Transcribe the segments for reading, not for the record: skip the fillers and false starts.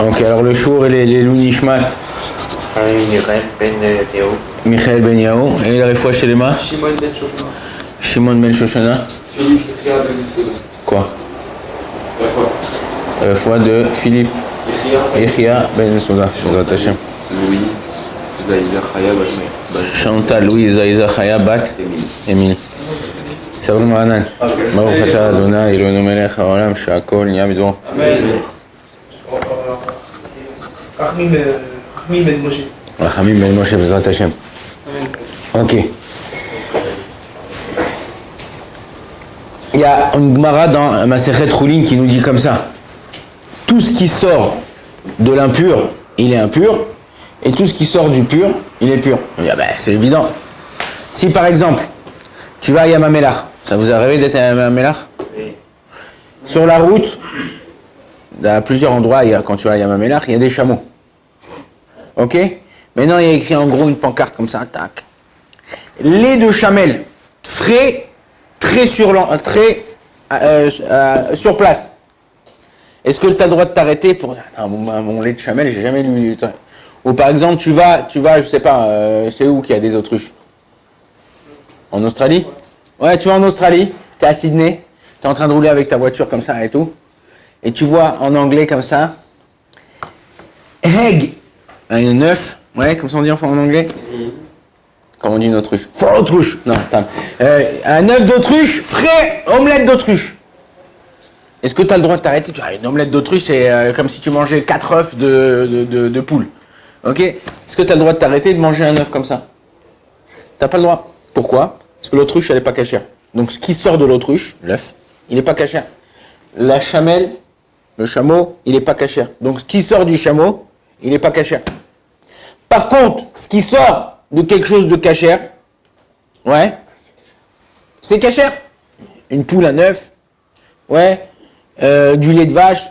Ok, alors le chour et les Louis Nishmat. Michael Ben Yao. Et la réfoua chez les mains. Shimon Ben Shoshana. Philippe Yechia Ben Souda. Quoi? La réfoua de Philippe Yechia Ben Souda. Louise Zaïza Chaya Bat. Chantal Louise Zaïza Chaya Bat. Émile. סברו מענן, ברוך אתה אדוני אלוהינו מלך העולם שהכל נהיה בדברו. רחמים בן משה. רחמים בן משה בעזרת השם. Ok. Il y a une Gemara dans Masechet Choulin qui nous dit comme ça. Tout ce qui sort de l'impur, il est impur, et tout ce qui sort du pur, il est pur. On dit, ah ben, c'est évident. Si par exemple, tu vas à Yamamelach, ça vous arrive d'être à Yamamelach? Oui. Sur la route, à plusieurs endroits, quand tu vas à Yamamelach, il y a des chameaux. Ok? Maintenant, il y a écrit en gros une pancarte comme ça, tac. Lait de chamel, frais, très sur place. Est-ce que tu as le droit de t'arrêter pour... Attends, mon lait de chamel, j'ai jamais lu... Ou par exemple, tu vas, je sais pas, c'est où qu'il y a des autruches? En Australie? Ouais, tu vas en Australie, tu es à Sydney, tu es en train de rouler avec ta voiture comme ça et tout, et tu vois en anglais comme ça, egg, un œuf, ouais, comme ça on dit en anglais. Comment on dit une autruche? For autruche. Non, attends. Un œuf d'autruche, frais, omelette d'autruche. Est-ce que tu as le droit de t'arrêter? Tu vois, une omelette d'autruche, c'est comme si tu mangeais 4 œufs de poule. Ok? Est-ce que tu as le droit de t'arrêter et de manger un œuf comme ça? T'as pas le droit. Pourquoi? Parce que l'autruche, elle n'est pas cachère. Donc ce qui sort de l'autruche, l'œuf, il n'est pas cachère. La chamelle, le chameau, il n'est pas cachère. Donc ce qui sort du chameau, il n'est pas cachère. Par contre, ce qui sort de quelque chose de cachère, ouais, c'est cachère. Une poule, un œuf, ouais, du lait de vache,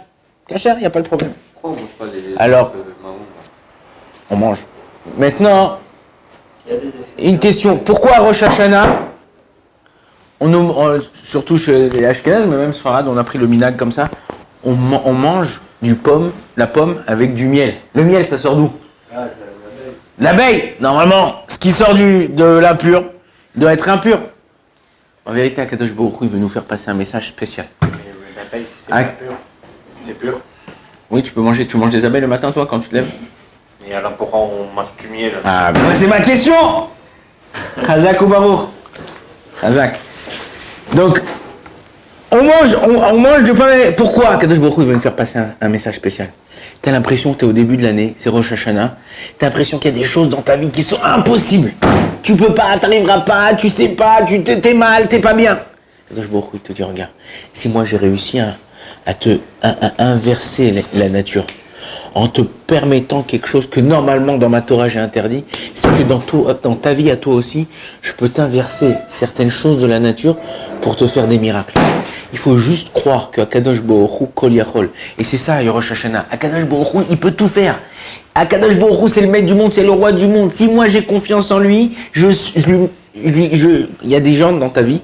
cachère, il n'y a pas de problème. Pourquoi on mange pas les alors, on mange. Maintenant, une question. Pourquoi à Rosh Hashanah, surtout chez les Ashkenaz, mais même Sfarad, on a pris le minag comme ça, on mange la pomme avec du miel. Le miel, ça sort d'où? L'abeille. Normalement, ce qui sort de l'impur doit être impur. En vérité, Akadosh Baruch Hu, il veut nous faire passer un message spécial. L'abeille, c'est pas pur. C'est pur. Oui, tu manges des abeilles le matin, toi, quand tu te lèves? Et alors pourquoi on mange du miel? Ah, mais c'est ma question. Chazak ou Baruch? Chazak. Donc, on mange du pain. Pourquoi Kadosh Baruch Hu veut nous faire passer un message spécial? Tu as l'impression que tu es au début de l'année, c'est Rosh Hashanah. Tu as l'impression qu'il y a des choses dans ta vie qui sont impossibles. Tu peux pas, tu n'arriveras pas, tu sais pas, t'es mal, t'es pas bien. Kadosh Baruch Hu te dit, regarde, si moi j'ai réussi à inverser la nature, en te permettant quelque chose que normalement dans ma Torah j'ai interdit, c'est que dans ta vie à toi aussi, je peux t'inverser certaines choses de la nature pour te faire des miracles. Il faut juste croire que Akadosh Baruch Hu Kol Yachol, et c'est ça Rosh Hashanah, Akadosh Baruch Hu, il peut tout faire. Akadosh Baruch Hu, c'est le maître du monde, c'est le roi du monde. Si moi j'ai confiance en lui, il y a des gens dans ta vie,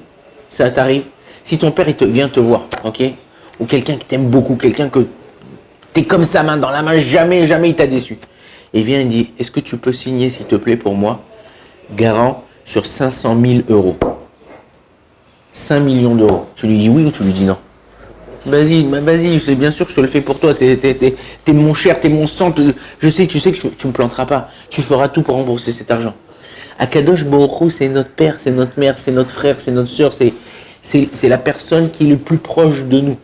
ça t'arrive. Si ton père vient te voir, ok, ou quelqu'un qui t'aime beaucoup, quelqu'un que t'es comme sa main dans la main, jamais il t'a déçu. Et vient et dit, est-ce que tu peux signer, s'il te plaît, pour moi, garant sur 500 000 euros 5 millions d'euros. Tu lui dis oui ou tu lui dis non? Vas-y, c'est bien sûr que je te le fais pour toi. T'es mon cher, t'es mon sang. Tu sais que tu me planteras pas. Tu feras tout pour rembourser cet argent. Akadosh Baruch Hu, c'est notre père, c'est notre mère, c'est notre frère, c'est notre soeur, c'est la personne qui est le plus proche de nous.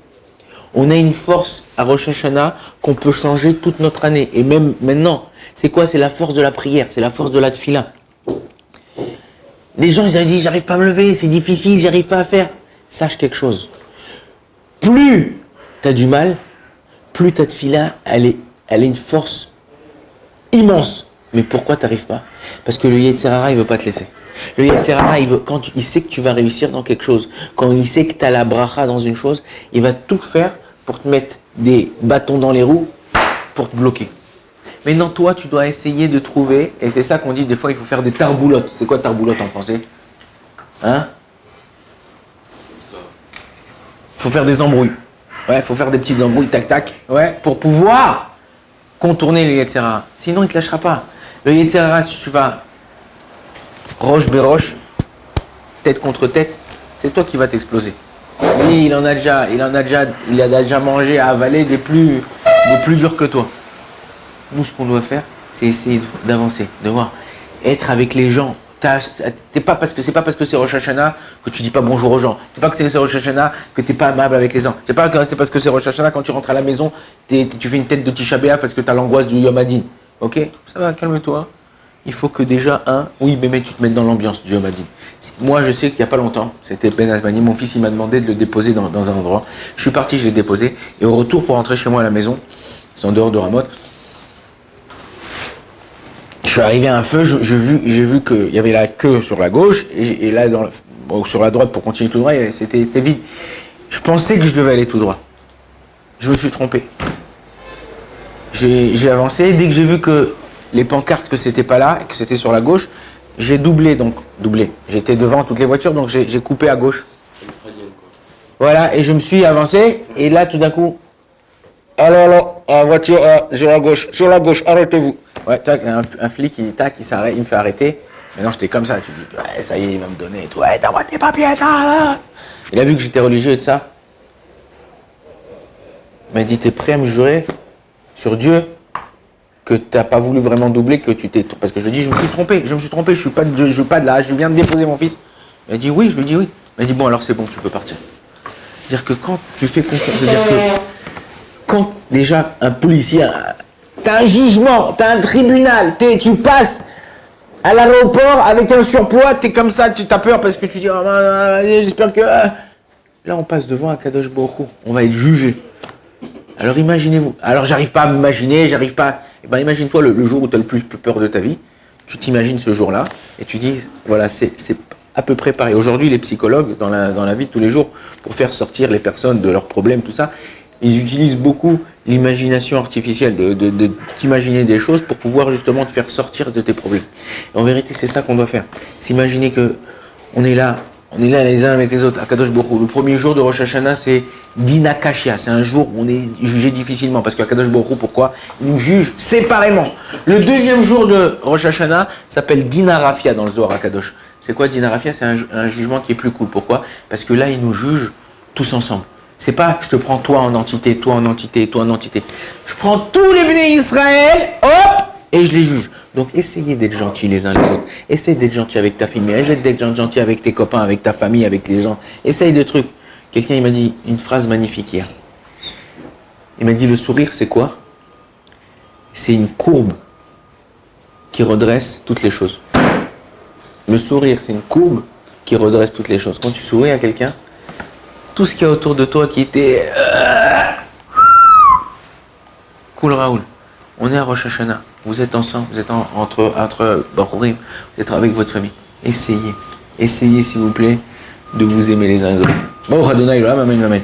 On a une force à Rosh Hashanah qu'on peut changer toute notre année. Et même maintenant, c'est quoi? C'est la force de la prière, c'est la force de la tefila. Les gens, ils ont dit, j'arrive pas à me lever, c'est difficile, j'arrive pas à faire. Sache quelque chose. Plus tu as du mal, plus ta tefila, elle a une force immense. Mais pourquoi tu n'arrives pas? Parce que le Yetzer Hara, il veut pas te laisser. Le Yetzer Hara, quand il sait que tu vas réussir dans quelque chose, quand il sait que tu as la bracha dans une chose, il va tout faire pour te mettre des bâtons dans les roues, pour te bloquer. Maintenant, toi, tu dois essayer de trouver, et c'est ça qu'on dit, des fois, il faut faire des tarboulottes. C'est quoi tarboulotte en français? Hein? Il faut faire des embrouilles. Ouais, il faut faire des petites embrouilles, tac, tac. Ouais, pour pouvoir contourner le Yetzirah. Sinon, il ne te lâchera pas. Le Yetzirah, si tu vas roche béroche, tête contre tête, c'est toi qui vas t'exploser. Lui, il a déjà mangé, avalé des plus durs que toi. Nous, ce qu'on doit faire, c'est essayer d'avancer, de voir, être avec les gens. C'est pas parce que c'est Rosh Hashanah que tu dis pas bonjour aux gens. C'est pas que c'est Rosh Hashanah que t'es pas amable avec les gens. C'est pas que c'est parce que c'est Rosh Hashanah quand tu rentres à la maison, tu fais une tête de Tisha B'Av parce que tu as l'angoisse du Yom Hadin. Ok, ça va, calme-toi. Il faut que déjà oui, mais tu te mettes dans l'ambiance du Yom Hadin. Moi, je sais qu'il y a pas longtemps, c'était Ben Azmani, mon fils, il m'a demandé de le déposer dans un endroit. Je suis parti, je l'ai déposé, et au retour pour rentrer chez moi à la maison, c'est en dehors de Ramoth. Je suis arrivé à un feu, j'ai vu qu'il y avait la queue sur la gauche, et là, sur la droite, pour continuer tout droit, c'était vide. Je pensais que je devais aller tout droit. Je me suis trompé. J'ai avancé, dès que j'ai vu que les pancartes, que c'était pas là, que c'était sur la gauche, j'ai doublé. J'étais devant toutes les voitures, donc j'ai coupé à gauche. Voilà, et je me suis avancé, et là, tout d'un coup, alors, voiture, sur la gauche, arrêtez-vous. Ouais, un flic, il s'arrête, il me fait arrêter. Maintenant, j'étais comme ça, tu dis, ouais, ça y est, il va me donner et tout. Ouais, donne-moi tes papiers, là. Il a vu que j'étais religieux et tout ça. Il m'a dit, t'es prêt à me jurer sur Dieu que t'as pas voulu vraiment doubler, que tu t'es... Parce que je lui ai dit, je me suis trompé, je suis pas de là, je viens de déposer mon fils. Il m'a dit oui, je lui ai dit oui. Il m'a dit, bon, alors c'est bon, tu peux partir. C'est-à-dire que quand tu fais confiance, c'est-à-dire que quand déjà un policier... T'as un jugement, t'as un tribunal, tu passes à l'aéroport avec un surpoids, t'es comme ça, tu as peur parce que tu dis, oh, j'espère que... Là, on passe devant un Kadosh Baruch Hu, on va être jugé. Alors imaginez-vous, alors j'arrive pas à m'imaginer, Eh ben, imagine-toi le jour où tu as le plus peur de ta vie, tu t'imagines ce jour-là, et tu dis, voilà, c'est à peu près pareil. Aujourd'hui, les psychologues, dans la vie de tous les jours, pour faire sortir les personnes de leurs problèmes, tout ça, ils utilisent beaucoup l'imagination artificielle, de t'imaginer des choses pour pouvoir justement te faire sortir de tes problèmes. Et en vérité, c'est ça qu'on doit faire. S'imaginer que on est là les uns avec les autres, à Kadosh Baruch Hu. Le premier jour de Rosh Hashanah, c'est Dina Kashia, c'est un jour où on est jugé difficilement, parce qu'à Kadosh Baruch Hu, pourquoi? Il nous juge séparément. Le deuxième jour de Rosh Hashanah s'appelle Dina Rafia dans le Zohar HaKadosh. C'est quoi Dina Rafia? C'est un jugement qui est plus cool. Pourquoi? Parce que là, il nous juge tous ensemble. C'est pas, je te prends toi en entité, toi en entité, toi en entité. Je prends tous les bénis Israël, hop, et je les juge. Donc, essayez d'être gentils les uns les autres. Essaye d'être gentil avec ta fille, mais essaye d'être gentil avec tes copains, avec ta famille, avec les gens. Essaye de trucs. Quelqu'un, il m'a dit une phrase magnifique hier. Il m'a dit, le sourire, c'est quoi? C'est une courbe qui redresse toutes les choses. Le sourire, c'est une courbe qui redresse toutes les choses. Quand tu souris à quelqu'un, tout ce qu'il y a autour de toi qui était... Cool Raoul, on est à Rosh Hashanah, vous êtes ensemble, vous êtes entre Barurim, vous êtes avec votre famille. Essayez s'il vous plaît de vous aimer les uns les autres. Baruch Adonai Elohim, amen, amen.